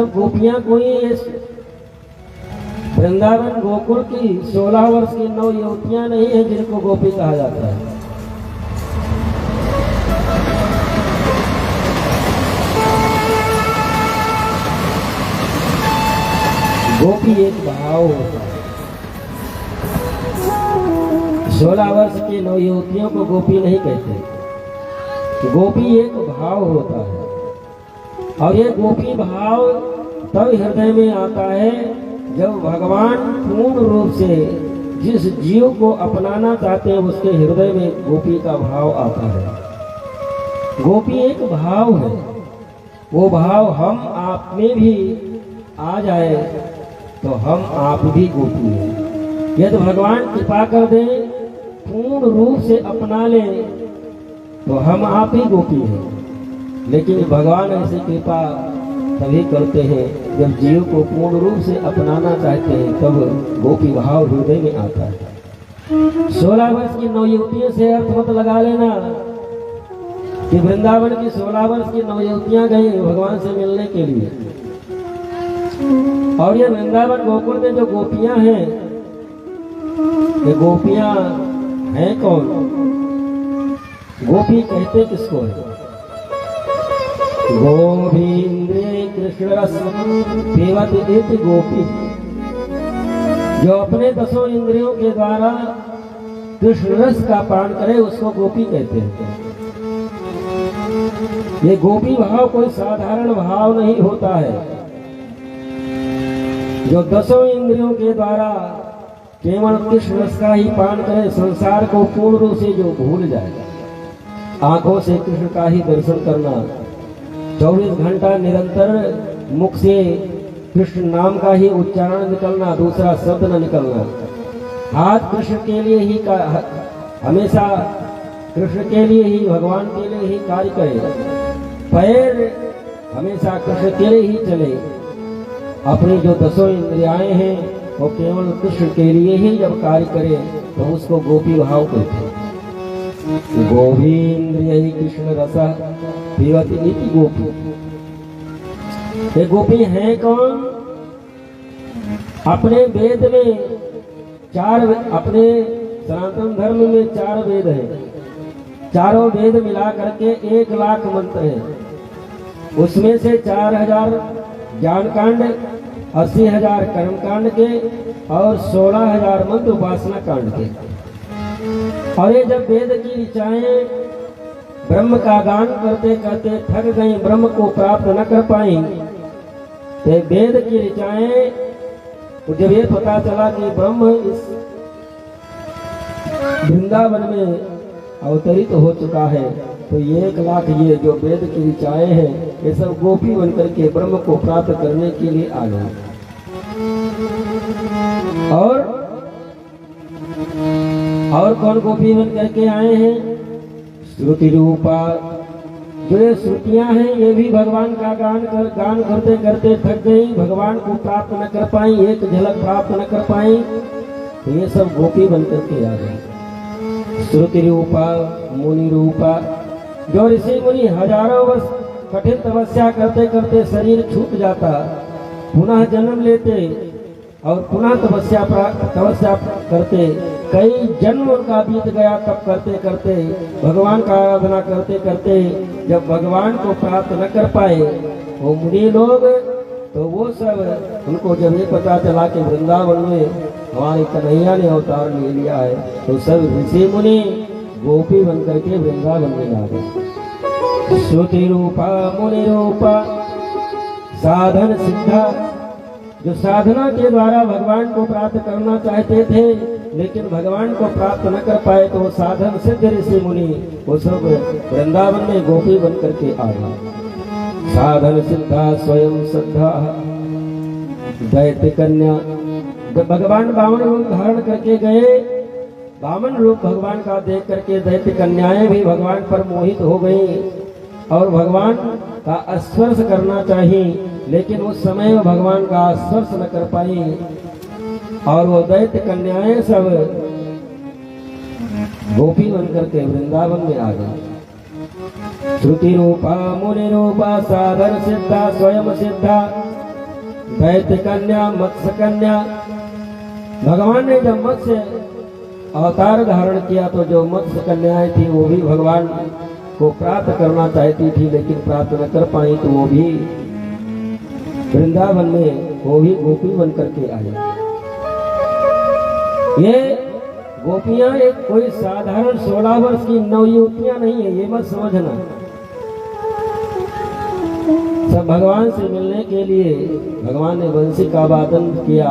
गोपियां कोई इस वृंदावन गोकुल की 16 वर्ष की 9 युवतियां नहीं है जिनको गोपी कहा जाता है। गोपी एक भाव होता है। 16 वर्ष की 9 युवतियों को गोपी नहीं कहते। गोपी एक भाव होता है और ये गोपी भाव तब हृदय में आता है जब भगवान पूर्ण रूप से जिस जीव को अपनाना चाहते हैं उसके हृदय में गोपी का भाव आता है। गोपी एक भाव है, वो भाव हम आप में भी आ जाए तो हम आप भी गोपी हैं। यदि भगवान कृपा कर दे, पूर्ण रूप से अपना ले तो हम आप ही गोपी हैं। लेकिन भगवान ऐसी कृपा तभी करते हैं जब जीव को पूर्ण रूप से अपनाना चाहते हैं, तब गोपी भाव हृदय में आता है। 16 वर्ष की 9 युवतियों से अर्थ मत लगा लेना कि वृंदावन की 16 वर्ष की 9 युवतियां गई भगवान से मिलने के लिए। और ये वृंदावन गोकुल में जो गोपियां हैं, ये गोपियां हैं कौन? गोपी कहते किसको है? गोविंद्रे कृष्ण रस पीवत इति गोपी। जो अपने 10 इंद्रियों के द्वारा कृष्ण रस का पान करे उसको गोपी कहते हैं। ये गोपी भाव कोई साधारण भाव नहीं होता है। जो 10 इंद्रियों के द्वारा केवल कृष्ण रस का ही पान करे, संसार को पूर्ण रूप से जो भूल जाए, आंखों से कृष्ण का ही दर्शन करना, 24 घंटा निरंतर मुख से कृष्ण नाम का ही उच्चारण निकलना, दूसरा शब्द न निकलना, हाथ कृष्ण के लिए ही हमेशा कृष्ण के लिए ही, भगवान के लिए ही कार्य करे, पैर हमेशा कृष्ण के लिए ही चले, अपनी जो 10 इंद्रियाएं हैं वो केवल कृष्ण के लिए ही जब कार्य करे तो उसको गोपी भाव कहते हैं। गोविंद्रिय कृष्ण रस पीवत इति गोपी। ये गोपी है कौन? अपने वेद में 4, अपने सनातन धर्म में 4 वेद हैं। चारों वेद मिला करके 1 लाख मंत्र हैं। उसमें से 4000 ज्ञान कांड, 80,000 कर्म कांड के और 16,000 मंत्र उपासना कांड के। और ये जब वेद की ऋचाएं ब्रह्म का गान करते करते थक गई, ब्रह्म को प्राप्त न कर पाई, तो वेद की ऋचाएं जब ये पता चला कि ब्रह्म इस वृंदावन में अवतरित हो चुका है, तो 1 लाख ये जो वेद की ऋचाएं हैं ये सब गोपी बनकर के ब्रह्म को प्राप्त करने के लिए आ गए। और कौन गोपी बन करके आए हैं? श्रुति रूपा। जो ये श्रुतियां हैं ये भी भगवान का गान करते करते थक गई, भगवान को प्राप्त न कर पाई, एक झलक प्राप्त न कर पाई, तो ये सब गोपी बन करके आ गए। श्रुति रूपा, मुनि रूपा। जो ऋषि मुनि हजारों वर्ष कठिन तपस्या करते करते शरीर छूट जाता, पुनः जन्म लेते और पुनः तपस्या करते, कई जन्म उनका बीत गया, तब करते करते भगवान का आराधना करते करते जब भगवान को प्राप्त न कर पाए वो मुनि लोग, तो वो सब उनको जब ये पता चला कि वृंदावन में हमारे कन्हैया ने अवतार ले लिया है, तो सब ऋषि मुनि गोपी बन करके वृंदावन में आ गए। श्रुति रूपा मुनि रूपा साधन सिद्धा। जो साधना के द्वारा भगवान को प्राप्त करना चाहते थे लेकिन भगवान को प्राप्त न कर पाए, तो वो साधन सिद्ध ऋषि मुनि वो सब वृंदावन में गोपी बन करके आ गए। साधन सिद्धा स्वयं श्रद्धा दैत्य कन्या। जब भगवान वामन रूप धारण करके गए, वामन रूप भगवान का देख करके दैत्य कन्याएं भी भगवान पर मोहित हो गई और भगवान का स्पर्श करना चाहिए, लेकिन उस समय में भगवान का स्पर्श न कर पाई और वो दैत्य कन्याएं सब गोपी बनकर के वृंदावन में आ गई। श्रुति रूपा मुनि रूपा साधन सिद्धा स्वयं सिद्धा दैत्य कन्या, मत्स्य कन्या। भगवान ने जब मत्स्य अवतार धारण किया तो जो मत्स्य कन्याएं थी वो भी भगवान को प्राप्त करना चाहती थी, लेकिन प्राप्त न कर पाई, तो वो भी वृंदावन में वो भी गोपी बन करके आई। ये गोपियां एक कोई साधारण 16 वर्ष की नवयुवतियां नहीं है, ये मत समझना। सब भगवान से मिलने के लिए भगवान ने बंसी का वादन किया।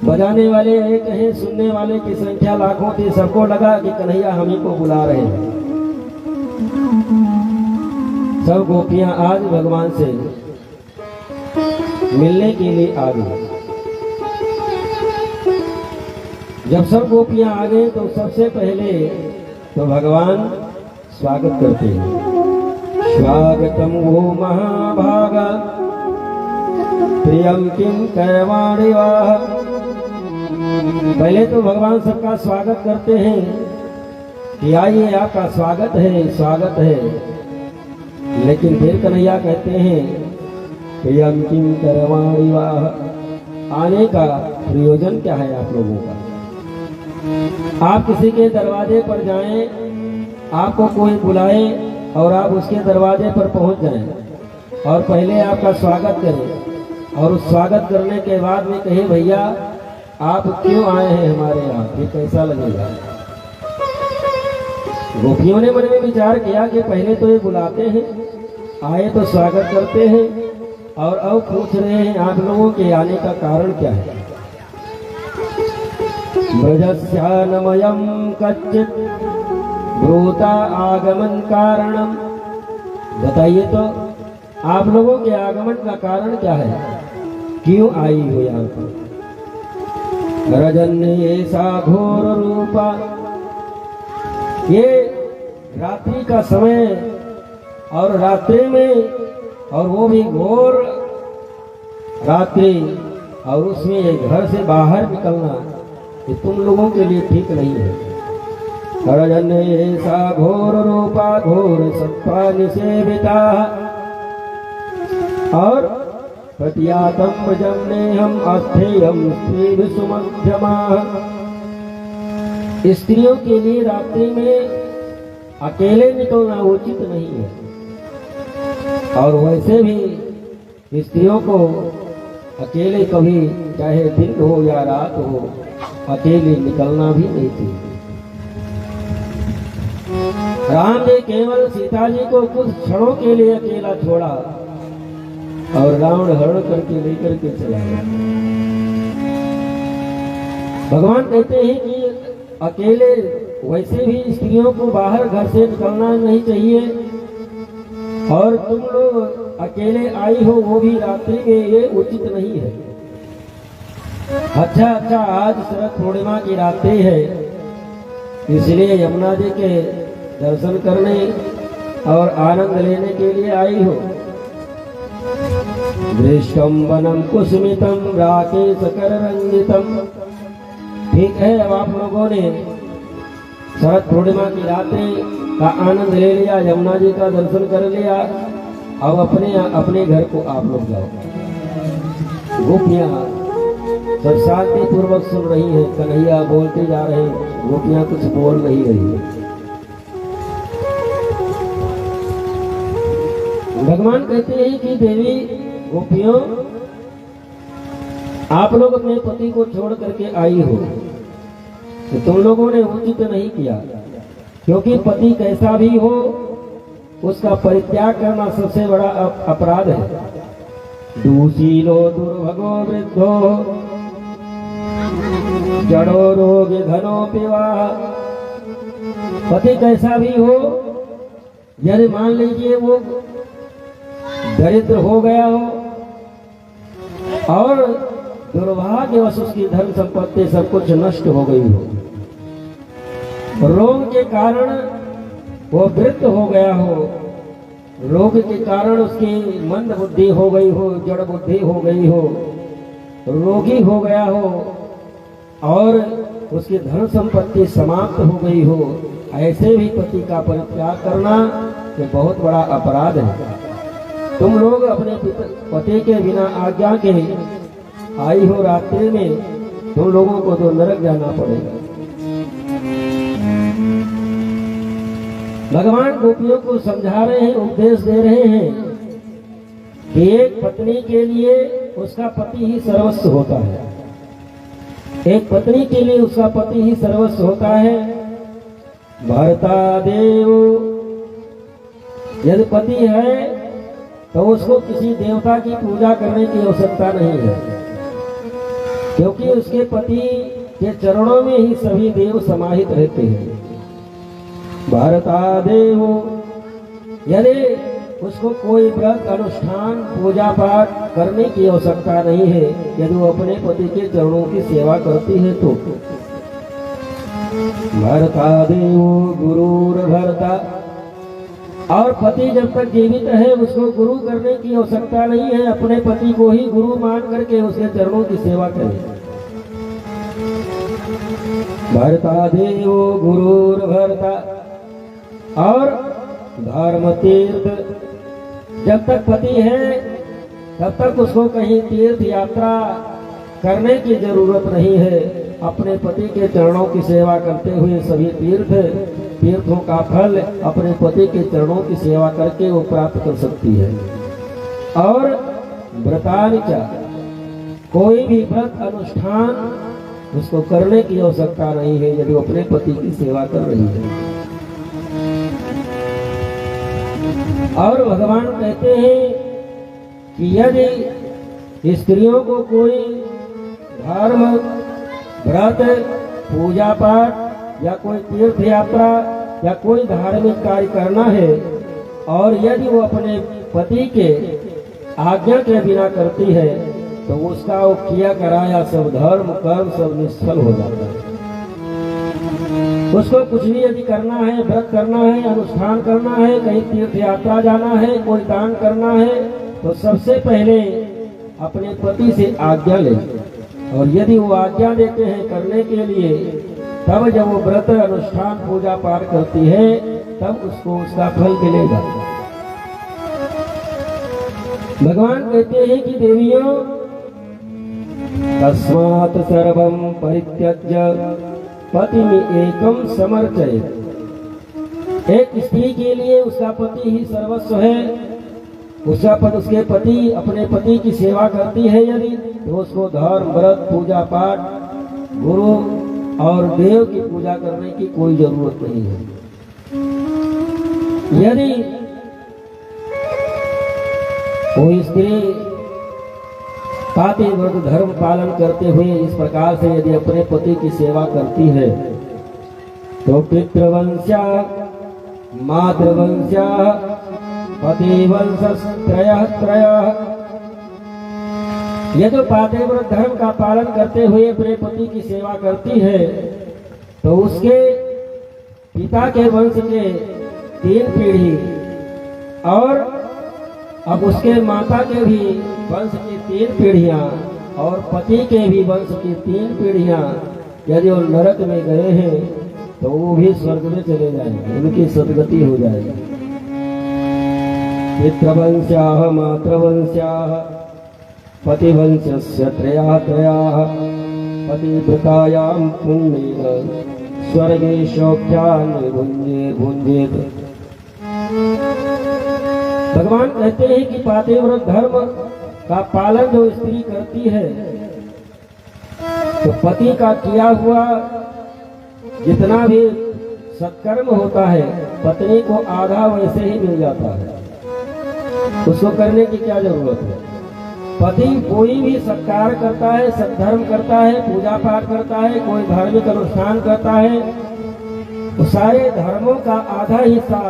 बजाने वाले एक हैं, सुनने वाले की संख्या लाखों थी। सबको लगा कि कन्हैया हम ही को बुला रहे हैं। सब गोपियां आज भगवान से मिलने के लिए आ गई। जब सब गोपियां आ गए तो सबसे पहले तो भगवान स्वागत करते हैं। स्वागतम वो महाभागा प्रियम किम करवाणि वाह। पहले तो भगवान सबका स्वागत करते हैं कि आइए आपका स्वागत है, स्वागत है। लेकिन फिर कन्हैया कहते हैं प्रियम किम करवाणि वाह, आने का प्रयोजन क्या है आप लोगों का। आप किसी के दरवाजे पर जाएं, आपको कोई बुलाए और आप उसके दरवाजे पर पहुंच जाएं और पहले आपका स्वागत करें, और उस स्वागत करने के बाद में कहे भैया आप क्यों आए हैं हमारे यहाँ, ये कैसा लगेगा। गोपियों ने मन में विचार किया कि पहले तो ये बुलाते हैं, आए तो स्वागत करते हैं, और अब पूछ रहे हैं आप लोगों के आने का कारण क्या है। ब्रजस्यानमयं कच्चित् ब्रूता आगमन कारणम। बताइए तो आप लोगों के आगमन का कारण क्या है, क्यों आई हो यहाँ पर। रजन्य ऐसा घोर रूपा, ये रात्रि का समय और रात्रि में, और वो भी घोर रात्रि, और उसमें ये घर से बाहर निकलना ये तुम लोगों के लिए ठीक नहीं है। रजन्य ऐसा घोर रूपा घोर सत्ता निषेविता, और प्रतियातम ब्रजम्नेहम अस्थेयम स्त्री विषुमध्यमा। स्त्रियों के लिए रात्रि में अकेले निकलना उचित नहीं है, और वैसे भी स्त्रियों को अकेले कभी चाहे दिन हो या रात हो अकेले निकलना भी नहीं चाहिए। राम ने केवल सीता जी को कुछ क्षणों के लिए अकेला छोड़ा और रावण हरण करके लेकर के चला गया। भगवान कहते हैं कि अकेले वैसे भी स्त्रियों को बाहर घर से निकलना नहीं चाहिए, और तुम लोग अकेले आई हो वो भी रात्रि में, ये उचित नहीं है। अच्छा आज शरद पूर्णिमा की रात्रि है, इसलिए यमुना जी के दर्शन करने और आनंद लेने के लिए आई हो। दृष्टम वनम कुसुमितम राकेश कर रंजितम। ठीक है, अब आप लोगों ने शरद पूर्णिमा की रात्रि का आनंद ले लिया, यमुना जी का दर्शन कर लिया, अब अपने अपने घर को आप लोग जाओ। गोपियां सब शांति पूर्वक सुन रही हैं, कन्हैया बोलते जा रहे हैं, गोपियां कुछ बोल नहीं रही है। भगवान कहते हैं कि देवी गोपियों, आप लोग अपने पति को छोड़ करके आई हो, तो तुम लोगों ने उचित नहीं किया, क्योंकि पति कैसा भी हो उसका परित्याग करना सबसे बड़ा अपराध है। दूशीलो दुर्भगो वृद्धो जड़ो रोग घनो पिवा। पति कैसा भी हो, यदि मान लीजिए वो दरिद्र हो गया हो और दुर्भाग्यवश उसकी धन संपत्ति सब कुछ नष्ट हो गई हो, रोग के कारण वो वृद्ध हो गया हो, रोग के कारण उसकी मंद बुद्धि हो गई हो, जड़ बुद्धि हो गई हो, रोगी हो गया हो, और उसकी धन संपत्ति समाप्त हो गई हो, ऐसे भी पति का परित्याग करना ये बहुत बड़ा अपराध है। तुम लोग अपने पति के बिना आज्ञा के आई हो रात्रि में, तुम लोगों को तो नरक जाना पड़ेगा। भगवान गोपियों को समझा रहे हैं, उपदेश दे रहे हैं कि एक पत्नी के लिए उसका पति ही सर्वस्व होता है। एक पत्नी के लिए उसका पति ही सर्वस्व होता है। भर्ता देव, यदि पति है तो उसको किसी देवता की पूजा करने की आवश्यकता नहीं है, क्योंकि उसके पति के चरणों में ही सभी देव समाहित रहते हैं। भर्ता देव, यदि उसको कोई व्रत अनुष्ठान पूजा पाठ करने की आवश्यकता नहीं है, यदि वो अपने पति के चरणों की सेवा करती है तो। भर्ता देव गुरुर भर्ता, और पति जब तक जीवित है उसको गुरु करने की आवश्यकता नहीं है, अपने पति को ही गुरु मान करके उसके चरणों की सेवा करे। भर्ता देव गुरुर भर्ता, और धर्म तीर्थ, जब तक पति है तब तक उसको कहीं तीर्थ यात्रा करने की जरूरत नहीं है। अपने पति के चरणों की सेवा करते हुए सभी तीर्थों का फल अपने पति के चरणों की सेवा करके वो प्राप्त कर सकती है। और व्रतानिचा, कोई भी व्रत अनुष्ठान उसको करने की आवश्यकता नहीं है यदि वो अपने पति की सेवा कर रही है। और भगवान कहते हैं कि यदि स्त्रियों को कोई धर्म, व्रत, पूजा पाठ या कोई तीर्थ यात्रा या कोई धार्मिक कार्य करना है, और यदि वो अपने पति के आज्ञा के बिना करती है, तो उसका वो किया कराया सब धर्म कर्म सब निष्फल हो जाता है। उसको कुछ भी यदि करना है, व्रत करना है, अनुष्ठान करना है, कहीं तीर्थ यात्रा जाना है, कोई दान करना है, तो सबसे पहले अपने पति से आज्ञा ले, और यदि वो आज्ञा देते हैं करने के लिए, तब जब वो व्रत अनुष्ठान पूजा पाठ करती है तब उसको उसका फल मिलेगा। भगवान कहते हैं कि देवियों, तस्मात् सर्वं परित्यज्य पतिमि एकम समर्चयेत्। एक स्त्री के लिए उसका पति ही सर्वस्व है। उसके पति अपने पति की सेवा करती है यदि, तो उसको धर्म, व्रत, पूजा पाठ, गुरु और देव की पूजा करने की कोई जरूरत नहीं है। यदि कोई स्त्री पातिव्रत धर्म पालन करते हुए इस प्रकार से यदि अपने पति की सेवा करती है, तो पितृवंश्या मातृवंश्या पतिवंशत्रयः त्रयः, यदि पातिव्रत धर्म का पालन करते हुए अपने पति की सेवा करती है, तो उसके पिता के वंश के 3 पीढ़ी और अब उसके माता के भी वंश की 3 पीढ़ियां और पति के भी वंश की 3 पीढ़ियां यदि वो नरक में गए हैं तो वो भी स्वर्ग में चले जाएंगे, उनकी सदगति हो जाएगी। पितृवंश्याः मातृवंश्याः पतिवंशस्य त्रयः पतिव्रतायां पुण्येन स्वर्गे सौख्यानि भुञ्जेत्। भगवान कहते हैं कि पातिव्रत धर्म का पालन जो स्त्री करती है, तो पति का किया हुआ जितना भी सत्कर्म होता है पत्नी को आधा वैसे ही मिल जाता है। उसको करने की क्या जरूरत है। पति कोई भी सत्कार करता है, सत्धर्म करता है, पूजा पाठ करता है, कोई धार्मिक अनुष्ठान करता है, तो सारे धर्मों का आधा हिस्सा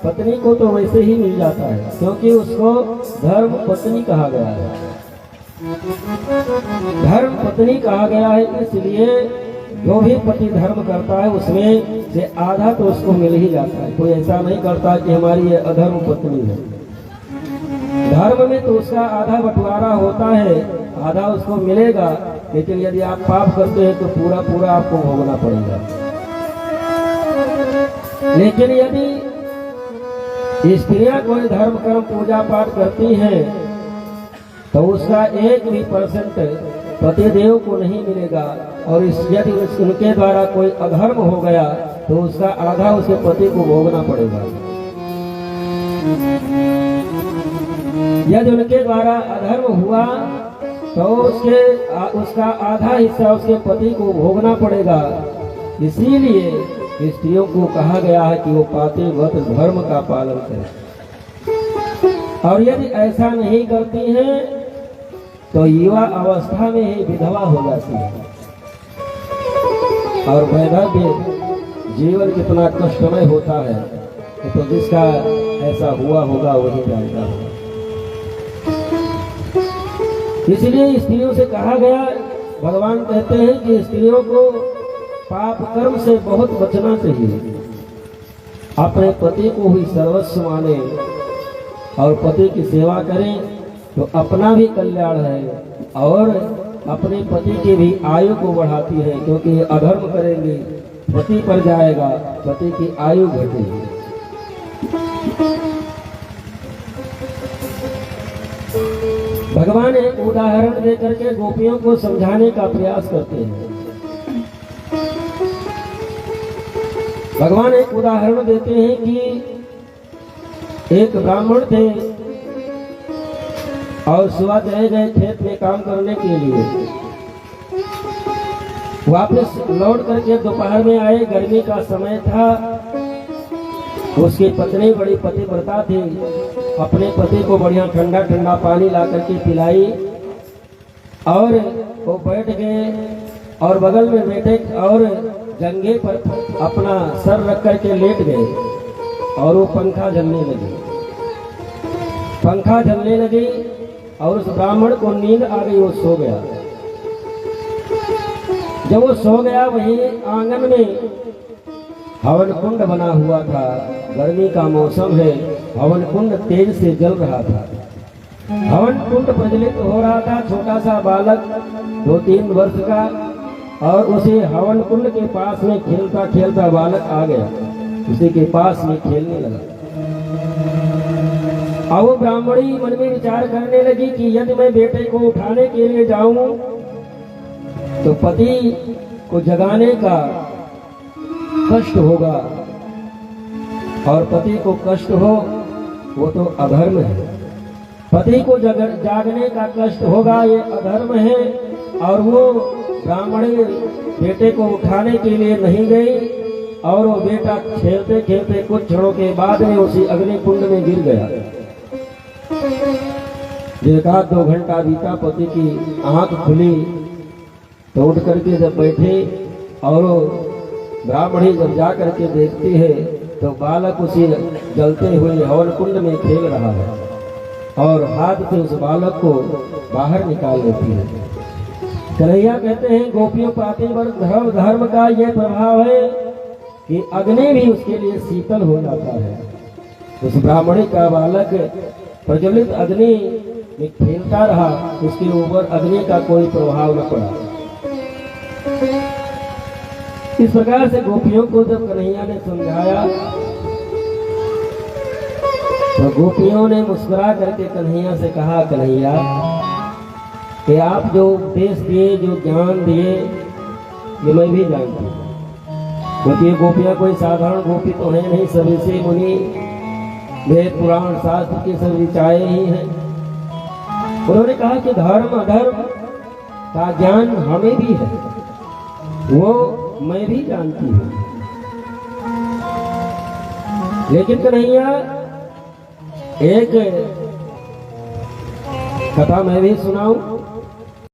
पत्नी को तो वैसे ही मिल जाता है, क्योंकि उसको धर्म पत्नी कहा गया है। धर्म पत्नी कहा गया है, इसलिए जो भी पति धर्म करता है उसमें से आधा तो उसको मिल ही जाता है। कोई ऐसा नहीं करता कि हमारी ये अधर्म पत्नी है। धर्म में तो उसका आधा बंटवारा होता है, आधा उसको मिलेगा, लेकिन यदि आप पाप करते हैं तो पूरा पूरा आपको भोगना पड़ेगा। लेकिन यदि स्त्रियां कोई धर्म कर्म पूजा पाठ करती हैं तो उसका 1% पतिदेव को नहीं मिलेगा, और यदि उनके द्वारा कोई अधर्म हो गया तो उसका आधा उसके पति को भोगना पड़ेगा। यदि उनके द्वारा अधर्म हुआ तो उसका आधा हिस्सा उसके पति को भोगना पड़ेगा। इसीलिए स्त्रियों को कहा गया है कि वो पातिव्रत धर्म का पालन करें, और यदि ऐसा नहीं करती हैं तो युवा अवस्था में ही विधवा हो जाती है, और वैधव्य जीवन कितना कष्टमय होता है तो जिसका ऐसा हुआ होगा वही जानता होगा। इसलिए स्त्रियों से कहा गया, भगवान कहते हैं कि स्त्रियों को पाप कर्म से बहुत बचना चाहिए, अपने पति को ही सर्वस्व माने और पति की सेवा करें तो अपना भी कल्याण है और अपने पति की भी आयु को बढ़ाती है, क्योंकि अधर्म करेंगे पति पर जाएगा, पति की आयु घटेगी। भगवान एक उदाहरण देकर के गोपियों को समझाने का प्रयास करते हैं। भगवान एक उदाहरण देते हैं कि एक ब्राह्मण थे और सुबह चले गए खेत में काम करने के लिए, वापस लौट करके दोपहर में आए, गर्मी का समय था। उसकी पत्नी बड़ी पतिव्रता थी, अपने पति को बढ़िया ठंडा ठंडा पानी ला करके पिलाई और वो बैठ गए और बगल में बैठे और जंघे पर अपना सर रख करके लेट गए और वो पंखा झलने लगी। पंखा झलने लगी और उस ब्राह्मण को नींद आ गई, वो सो गया। जब वो सो गया, वहीं आंगन में हवन कुंड बना हुआ था, गर्मी का मौसम है, हवन कुंड तेज से जल रहा था। हवन कुंड प्रज्वलित हो रहा था। छोटा सा बालक 2-3 वर्ष का और उसे हवन कुंड के पास में खेलता खेलता बालक आ गया, उसी के पास में खेलने लगा। अब वो ब्राह्मणी मन में विचार करने लगी कि यदि मैं बेटे को उठाने के लिए जाऊं तो पति को जगाने का कष्ट होगा, और पति को कष्ट हो वो तो अधर्म है। पति को जागने का कष्ट होगा, ये अधर्म है। और वो ब्राह्मणी बेटे को उठाने के लिए नहीं गई और वो बेटा खेलते खेलते कुछ क्षणों के बाद में उसी अग्नि कुंड में गिर गया। 1-2 घंटा बीता, पति की आंख खुली तो उठ करके जब बैठे और ब्राह्मणी जब जा करके देखती है तो बालक उसी जलते हुए हवन कुंड में खेल रहा है और हाथ से उस बालक को बाहर निकाल लेती है। कन्हैया कहते हैं गोपियों पातिव्रत धर्म का यह प्रभाव है कि अग्नि भी उसके लिए शीतल हो जाता है। उस ब्राह्मणी का बालक प्रज्वलित अग्नि में खेलता रहा, उसके ऊपर अग्नि का कोई प्रभाव न पड़ा। इस प्रकार से गोपियों को जब कन्हैया ने समझाया तो गोपियों ने मुस्कुरा करके कन्हैया से कहा, कन्हैया कि आप जो उपदेश दिए, जो ज्ञान दिए, ये मैं भी जानती हूँ, क्योंकि ये गोपियाँ कोई साधारण गोपी तो है नहीं, सब ऋषि मुनि वेद पुराण शास्त्र की सब ऋचाएं ही हैं। उन्होंने कहा कि धर्म अधर्म का ज्ञान हमें भी है, वो मैं भी जानती हूँ, लेकिन कन्हैया एक कथा मैं भी सुनाऊं।